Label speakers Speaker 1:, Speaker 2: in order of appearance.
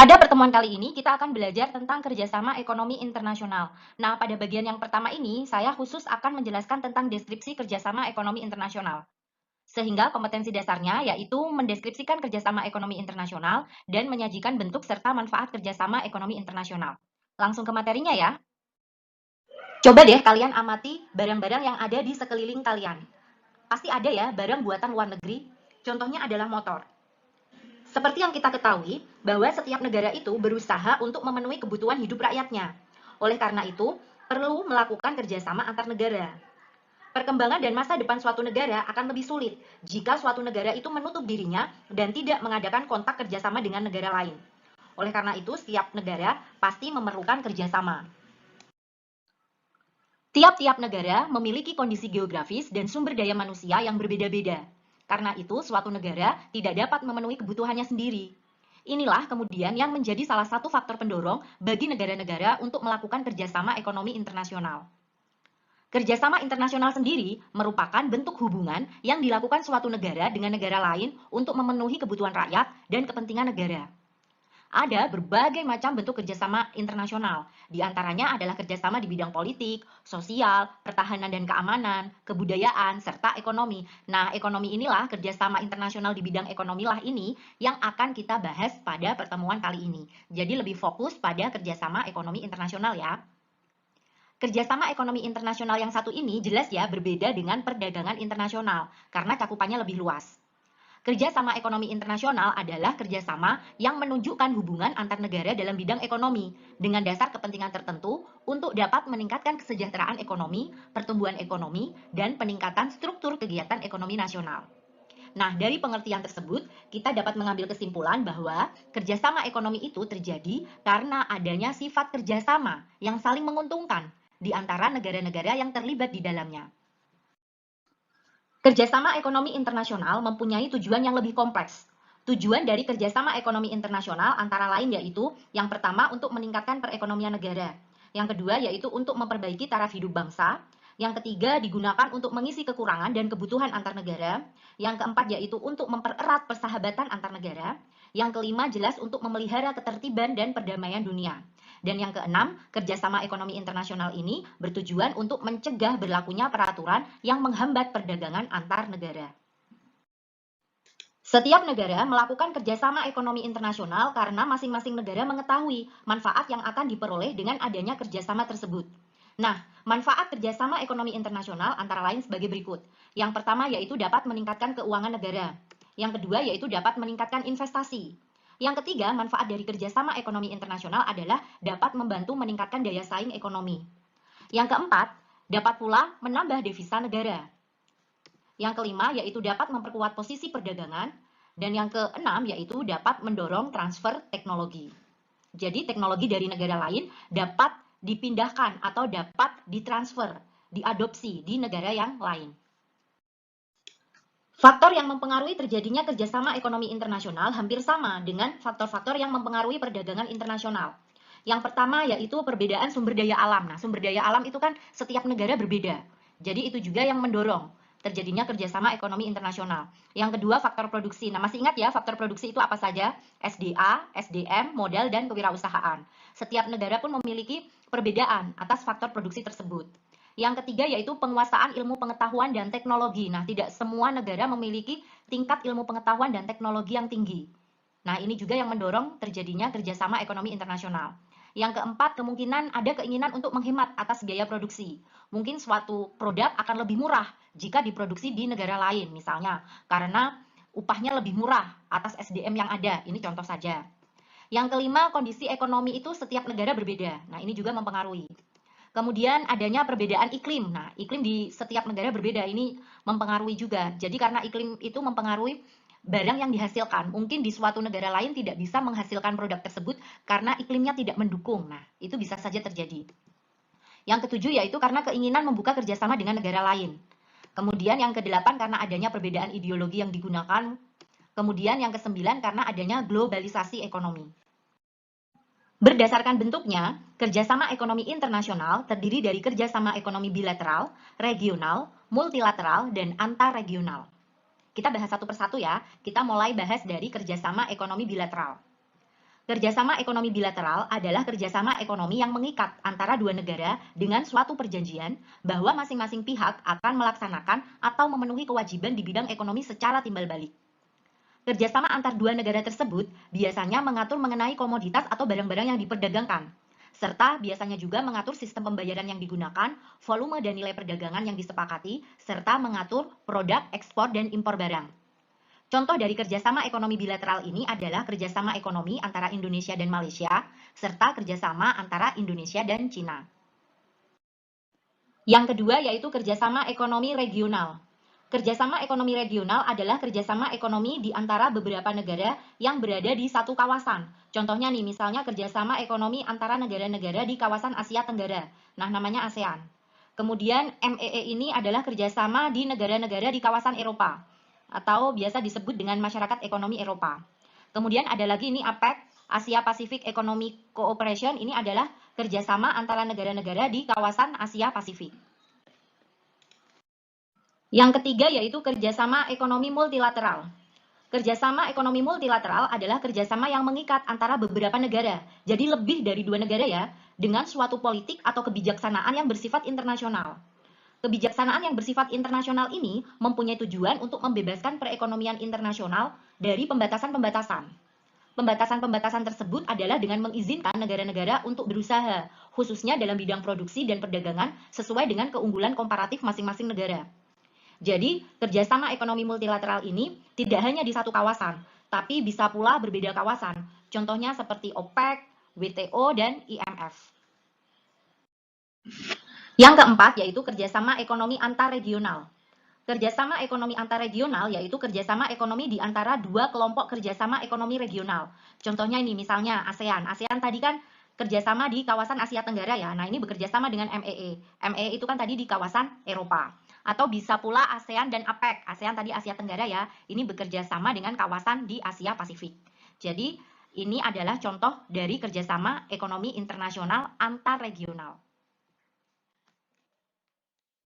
Speaker 1: Pada pertemuan kali ini, kita akan belajar tentang kerjasama ekonomi internasional. Nah, pada bagian yang pertama ini, saya khusus akan menjelaskan tentang deskripsi kerjasama ekonomi internasional. Sehingga kompetensi dasarnya yaitu mendeskripsikan kerjasama ekonomi internasional dan menyajikan bentuk serta manfaat kerjasama ekonomi internasional. Langsung ke materinya ya. Coba deh kalian amati barang-barang yang ada di sekeliling kalian. Pasti ada ya barang buatan luar negeri, contohnya adalah motor. Seperti yang kita ketahui, bahwa setiap negara itu berusaha untuk memenuhi kebutuhan hidup rakyatnya. Oleh karena itu, perlu melakukan kerjasama antar negara. Perkembangan dan masa depan suatu negara akan lebih sulit jika suatu negara itu menutup dirinya dan tidak mengadakan kontak kerjasama dengan negara lain. Oleh karena itu, setiap negara pasti memerlukan kerjasama. Tiap-tiap negara memiliki kondisi geografis dan sumber daya manusia yang berbeda-beda. Karena itu, suatu negara tidak dapat memenuhi kebutuhannya sendiri. Inilah kemudian yang menjadi salah satu faktor pendorong bagi negara-negara untuk melakukan kerjasama ekonomi internasional. Kerjasama internasional sendiri merupakan bentuk hubungan yang dilakukan suatu negara dengan negara lain untuk memenuhi kebutuhan rakyat dan kepentingan negara. Ada berbagai macam bentuk kerjasama internasional. Di antaranya adalah kerjasama di bidang politik, sosial, pertahanan dan keamanan, kebudayaan, serta ekonomi. Nah, ekonomi inilah kerjasama internasional di bidang ekonomi lah ini yang akan kita bahas pada pertemuan kali ini. Jadi lebih fokus pada kerjasama ekonomi internasional ya. Kerjasama ekonomi internasional yang satu ini jelas ya berbeda dengan perdagangan internasional karena cakupannya lebih luas. Kerjasama ekonomi internasional adalah kerjasama yang menunjukkan hubungan antar negara dalam bidang ekonomi dengan dasar kepentingan tertentu untuk dapat meningkatkan kesejahteraan ekonomi, pertumbuhan ekonomi, dan peningkatan struktur kegiatan ekonomi nasional. Nah, dari pengertian tersebut, kita dapat mengambil kesimpulan bahwa kerjasama ekonomi itu terjadi karena adanya sifat kerjasama yang saling menguntungkan di antara negara-negara yang terlibat di dalamnya. Kerjasama ekonomi internasional mempunyai tujuan yang lebih kompleks. Tujuan dari kerjasama ekonomi internasional antara lain yaitu yang pertama untuk meningkatkan perekonomian negara, yang kedua yaitu untuk memperbaiki taraf hidup bangsa, yang ketiga digunakan untuk mengisi kekurangan dan kebutuhan antar negara, yang keempat yaitu untuk mempererat persahabatan antar negara, yang kelima jelas untuk memelihara ketertiban dan perdamaian dunia. Dan yang keenam, kerjasama ekonomi internasional ini bertujuan untuk mencegah berlakunya peraturan yang menghambat perdagangan antar negara. Setiap negara melakukan kerjasama ekonomi internasional karena masing-masing negara mengetahui manfaat yang akan diperoleh dengan adanya kerjasama tersebut. Nah, manfaat kerjasama ekonomi internasional antara lain sebagai berikut. Yang pertama yaitu dapat meningkatkan keuangan negara. Yang kedua yaitu dapat meningkatkan investasi. Yang ketiga, manfaat dari kerjasama ekonomi internasional adalah dapat membantu meningkatkan daya saing ekonomi. Yang keempat, dapat pula menambah devisa negara. Yang kelima, yaitu dapat memperkuat posisi perdagangan. Dan yang keenam, yaitu dapat mendorong transfer teknologi. Jadi, teknologi dari negara lain dapat dipindahkan atau dapat ditransfer, diadopsi di negara yang lain. Faktor yang mempengaruhi terjadinya kerjasama ekonomi internasional hampir sama dengan faktor-faktor yang mempengaruhi perdagangan internasional. Yang pertama yaitu perbedaan sumber daya alam. Nah, sumber daya alam itu kan setiap negara berbeda. Jadi itu juga yang mendorong terjadinya kerjasama ekonomi internasional. Yang kedua, faktor produksi. Nah, masih ingat ya faktor produksi itu apa saja? SDA, SDM, modal, dan kewirausahaan. Setiap negara pun memiliki perbedaan atas faktor produksi tersebut. Yang ketiga yaitu penguasaan ilmu pengetahuan dan teknologi. Nah, tidak semua negara memiliki tingkat ilmu pengetahuan dan teknologi yang tinggi. Nah, ini juga yang mendorong terjadinya kerjasama ekonomi internasional. Yang keempat, kemungkinan ada keinginan untuk menghemat atas biaya produksi. Mungkin suatu produk akan lebih murah jika diproduksi di negara lain, misalnya karena upahnya lebih murah atas SDM yang ada. Ini contoh saja. Yang kelima, kondisi ekonomi itu setiap negara berbeda. Nah, ini juga mempengaruhi. Kemudian adanya perbedaan iklim. Nah, iklim di setiap negara berbeda, ini mempengaruhi juga. Jadi karena iklim itu mempengaruhi barang yang dihasilkan. Mungkin di suatu negara lain tidak bisa menghasilkan produk tersebut karena iklimnya tidak mendukung. Nah, itu bisa saja terjadi. Yang ketujuh yaitu karena keinginan membuka kerjasama dengan negara lain. Kemudian yang kedelapan karena adanya perbedaan ideologi yang digunakan. Kemudian yang kesembilan karena adanya globalisasi ekonomi. Berdasarkan bentuknya, kerjasama ekonomi internasional terdiri dari kerjasama ekonomi bilateral, regional, multilateral, dan antarregional. Kita bahas satu persatu ya, kita mulai bahas dari kerjasama ekonomi bilateral. Kerjasama ekonomi bilateral adalah kerjasama ekonomi yang mengikat antara dua negara dengan suatu perjanjian bahwa masing-masing pihak akan melaksanakan atau memenuhi kewajiban di bidang ekonomi secara timbal balik. Kerjasama antar dua negara tersebut biasanya mengatur mengenai komoditas atau barang-barang yang diperdagangkan, serta biasanya juga mengatur sistem pembayaran yang digunakan, volume dan nilai perdagangan yang disepakati, serta mengatur produk, ekspor, dan impor barang. Contoh dari kerjasama ekonomi bilateral ini adalah kerjasama ekonomi antara Indonesia dan Malaysia, serta kerjasama antara Indonesia dan Cina. Yang kedua yaitu kerjasama ekonomi regional. Kerjasama ekonomi regional adalah kerjasama ekonomi di antara beberapa negara yang berada di satu kawasan. Contohnya nih, misalnya kerjasama ekonomi antara negara-negara di kawasan Asia Tenggara. Nah, namanya ASEAN. Kemudian MEE ini adalah kerjasama di negara-negara di kawasan Eropa, atau biasa disebut dengan Masyarakat Ekonomi Eropa. Kemudian ada lagi ini APEC, Asia Pacific Economic Cooperation, ini adalah kerjasama antara negara-negara di kawasan Asia Pasifik. Yang ketiga yaitu kerjasama ekonomi multilateral. Kerjasama ekonomi multilateral adalah kerjasama yang mengikat antara beberapa negara, jadi lebih dari dua negara ya, dengan suatu politik atau kebijaksanaan yang bersifat internasional. Kebijaksanaan yang bersifat internasional ini mempunyai tujuan untuk membebaskan perekonomian internasional dari pembatasan-pembatasan. Pembatasan-pembatasan tersebut adalah dengan mengizinkan negara-negara untuk berusaha, khususnya dalam bidang produksi dan perdagangan sesuai dengan keunggulan komparatif masing-masing negara. Jadi, kerjasama ekonomi multilateral ini tidak hanya di satu kawasan, tapi bisa pula berbeda kawasan. Contohnya seperti OPEC, WTO, dan IMF. Yang keempat yaitu kerjasama ekonomi antarregional. Kerjasama ekonomi antarregional yaitu kerjasama ekonomi di antara dua kelompok kerjasama ekonomi regional. Contohnya ini misalnya ASEAN. ASEAN tadi kan kerjasama di kawasan Asia Tenggara ya. Nah ini bekerjasama dengan MEE. MEE itu kan tadi di kawasan Eropa. Atau bisa pula ASEAN dan APEC. ASEAN tadi Asia Tenggara ya. Ini bekerjasama dengan kawasan di Asia Pasifik. Jadi ini adalah contoh dari kerjasama ekonomi internasional antarregional.